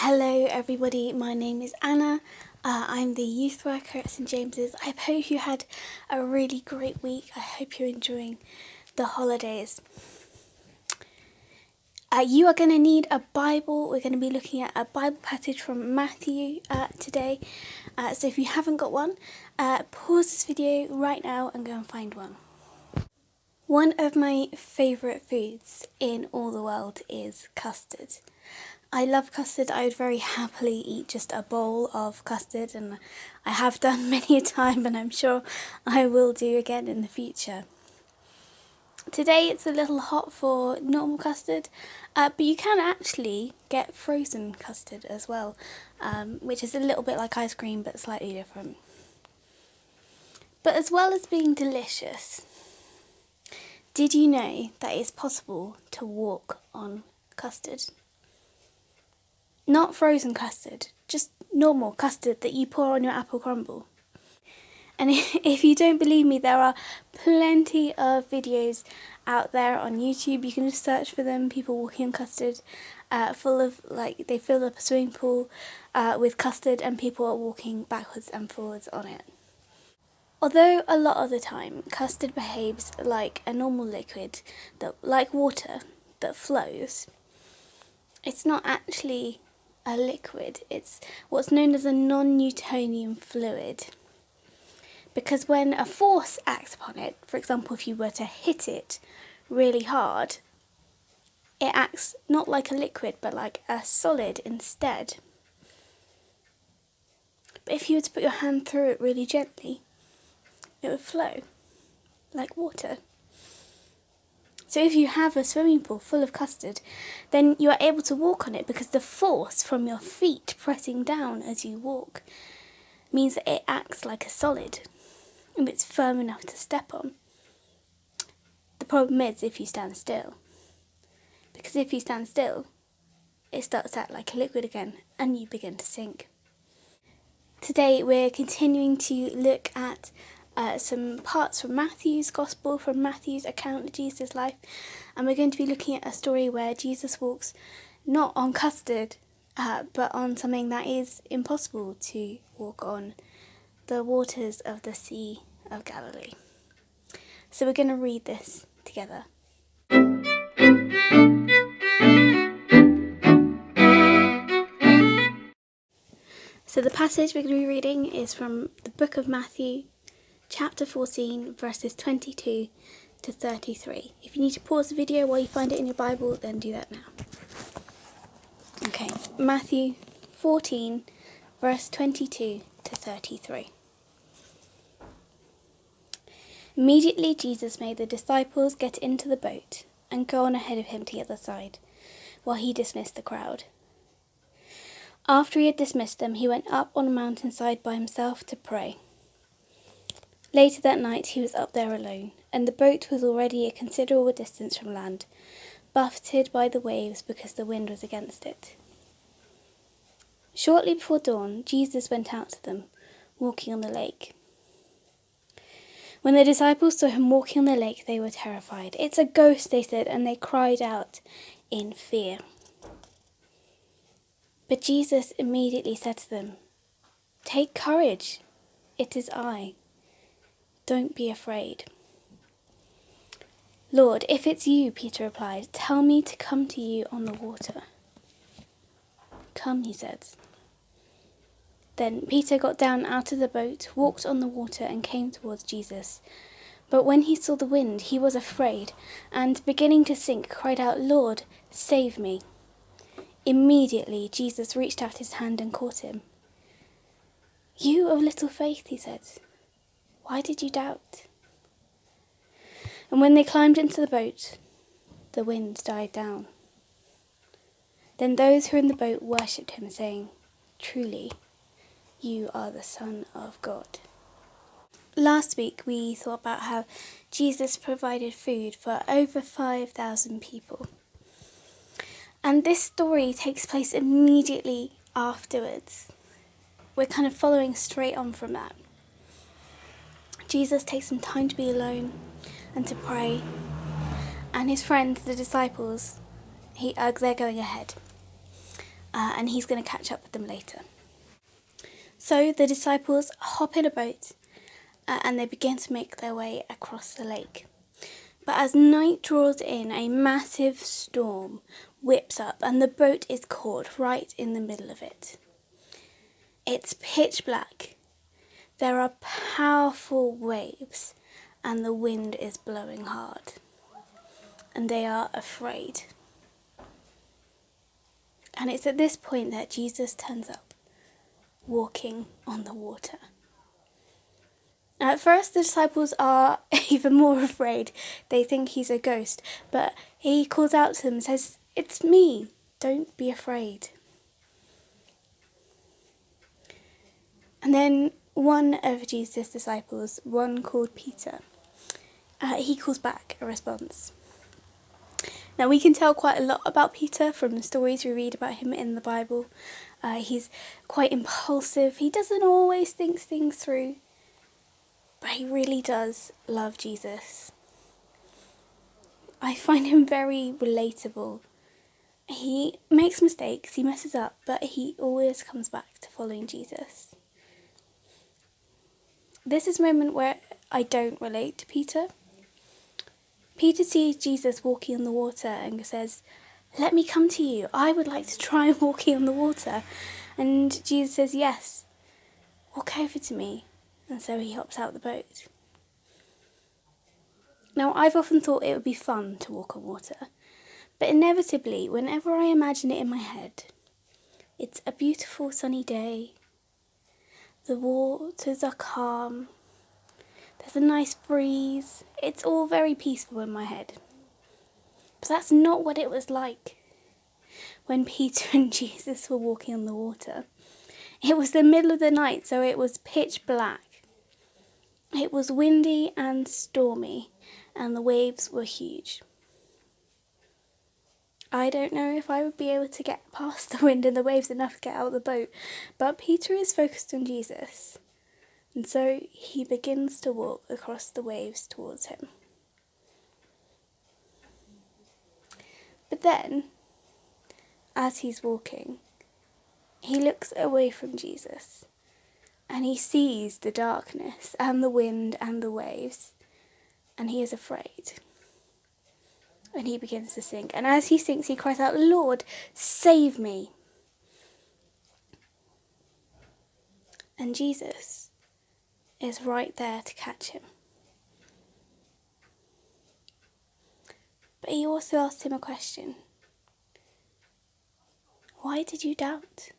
Hello everybody, my name is Anna. I'm the youth worker at St James's. I hope you had a really great week. I hope you're enjoying the holidays. You are going to need a Bible. We're going to be looking at a Bible passage from Matthew today. So if you haven't got one, pause this video right now and go and find one. One of my favourite foods in all the world is custard. I love custard. I would very happily eat just a bowl of custard, and I have done many a time, and I'm sure I will do again in the future. Today it's a little hot for normal custard, but you can actually get frozen custard as well, which is a little bit like ice cream but slightly different. But as well as being delicious, did you know that it's possible to walk on custard? Not frozen custard, just normal custard that you pour on your apple crumble. And if you don't believe me, there are plenty of videos out there on YouTube. You can just search for them, people walking on custard, they fill up a swimming pool with custard and people are walking backwards and forwards on it. Although a lot of the time custard behaves like a normal liquid, like water, that flows, it's not actually a liquid. It's what's known as a non-Newtonian fluid. Because when a force acts upon it, for example if you were to hit it really hard, it acts not like a liquid but like a solid instead. But if you were to put your hand through it really gently, it would flow like water. So if you have a swimming pool full of custard, then you are able to walk on it because the force from your feet pressing down as you walk means that it acts like a solid and it's firm enough to step on. The problem is if you stand still, because if you stand still, it starts to act like a liquid again and you begin to sink. Today we're continuing to look at some parts from Matthew's Gospel, from Matthew's account of Jesus' life, and we're going to be looking at a story where Jesus walks not on custard, but on something that is impossible to walk on, the waters of the Sea of Galilee. So we're going to read this together. So the passage we're going to be reading is from the book of Matthew, chapter 14, verses 22 to 33. If you need to pause the video while you find it in your Bible, then do that now. Okay, Matthew 14, verse 22 to 33. Immediately Jesus made the disciples get into the boat and go on ahead of him to the other side, while he dismissed the crowd. After he had dismissed them, he went up on a mountainside by himself to pray. Later that night he was up there alone, and the boat was already a considerable distance from land, buffeted by the waves because the wind was against it. Shortly before dawn, Jesus went out to them, walking on the lake. When the disciples saw him walking on the lake, they were terrified. "It's a ghost," they said, and they cried out in fear. But Jesus immediately said to them, "Take courage, it is I. Don't be afraid." "Lord, if it's you," Peter replied, "tell me to come to you on the water." "Come," he said. Then Peter got down out of the boat, walked on the water and came towards Jesus. But when he saw the wind, he was afraid, and beginning to sink, cried out, "Lord, save me." Immediately Jesus reached out his hand and caught him. "You of little faith," he said, "why did you doubt?" And when they climbed into the boat, the wind died down. Then those who were in the boat worshipped him, saying, "Truly, you are the Son of God." Last week we thought about how Jesus provided food for over 5,000 people. And this story takes place immediately afterwards. We're kind of following straight on from that. Jesus takes some time to be alone and to pray, and his friends, the disciples, they're going ahead. and he's going to catch up with them later. So the disciples hop in a boat and they begin to make their way across the lake. But as night draws in, a massive storm whips up and the boat is caught right in the middle of it. It's pitch black. There are powerful waves and the wind is blowing hard. And they are afraid. And it's at this point that Jesus turns up, walking on the water. At first, the disciples are even more afraid. They think he's a ghost, but he calls out to them and says, "It's me, don't be afraid." And then one of Jesus' disciples, one called Peter, he calls back a response. Now, we can tell quite a lot about Peter from the stories we read about him in the Bible. He's quite impulsive. He doesn't always think things through, but he really does love Jesus. I find him very relatable. He makes mistakes, he messes up, but he always comes back to following Jesus. This is a moment where I don't relate to Peter. Peter sees Jesus walking on the water and says, "Let me come to you. I would like to try walking on the water." And Jesus says, "Yes, walk over to me." And so he hops out the boat. Now, I've often thought it would be fun to walk on water, but inevitably, whenever I imagine it in my head, it's a beautiful sunny day. The waters are calm. There's a nice breeze. It's all very peaceful in my head. But that's not what it was like when Peter and Jesus were walking on the water. It was the middle of the night, so it was pitch black. It was windy and stormy, and the waves were huge. I don't know if I would be able to get past the wind and the waves enough to get out of the boat, but Peter is focused on Jesus. And so he begins to walk across the waves towards him. But then, as he's walking, he looks away from Jesus and he sees the darkness and the wind and the waves, and he is afraid. And he begins to sink. And as he sinks, he cries out, "Lord, save me." And Jesus is right there to catch him. But he also asked him a question. Why did you doubt?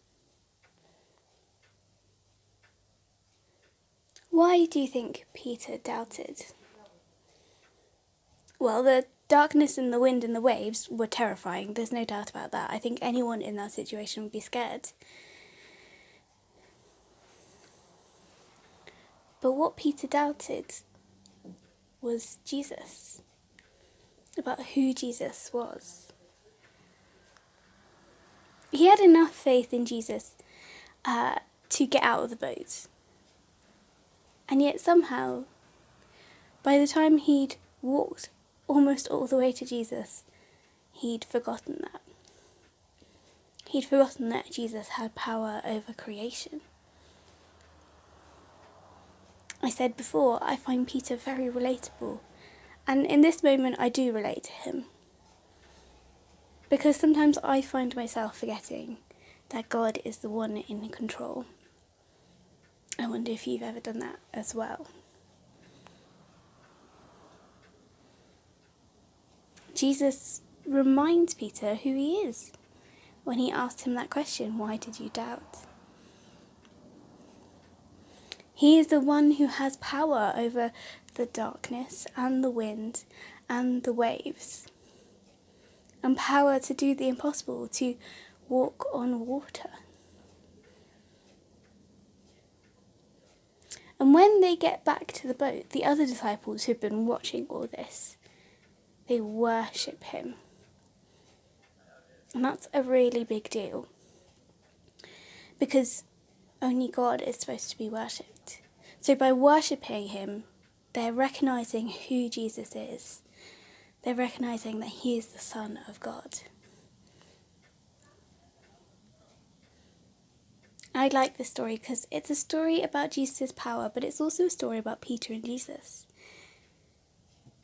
Why do you think Peter doubted? Well, the darkness and the wind and the waves were terrifying. There's no doubt about that. I think anyone in that situation would be scared. But what Peter doubted was Jesus, about who Jesus was. He had enough faith in Jesus to get out of the boat. And yet somehow, by the time he'd walked almost all the way to Jesus, he'd forgotten that. He'd forgotten that Jesus had power over creation. I said before, I find Peter very relatable. And in this moment, I do relate to him. Because sometimes I find myself forgetting that God is the one in control. I wonder if you've ever done that as well. Jesus reminds Peter who he is when he asked him that question, "Why did you doubt?" He is the one who has power over the darkness and the wind and the waves, and power to do the impossible, to walk on water. And when they get back to the boat, the other disciples who've been watching all this, they worship him. And that's a really big deal, because only God is supposed to be worshipped. So by worshipping him, they're recognising who Jesus is. They're recognising that he is the Son of God. I like this story because it's a story about Jesus' power, but it's also a story about Peter and Jesus.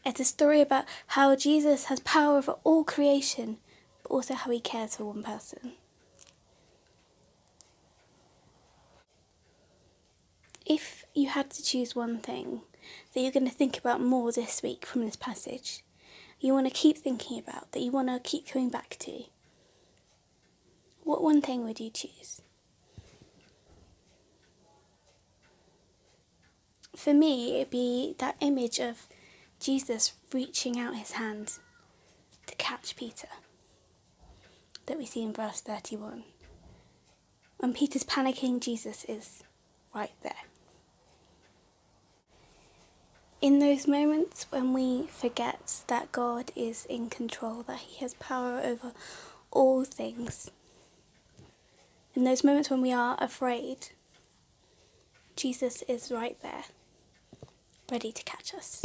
It's a story about how Jesus has power over all creation, but also how he cares for one person. If you had to choose one thing that you're going to think about more this week from this passage, you want to keep thinking about, that you want to keep coming back to, what one thing would you choose? For me, it'd be that image of Jesus reaching out his hand to catch Peter that we see in verse 31. When Peter's panicking, Jesus is right there. In those moments when we forget that God is in control, that he has power over all things, in those moments when we are afraid, Jesus is right there, ready to catch us.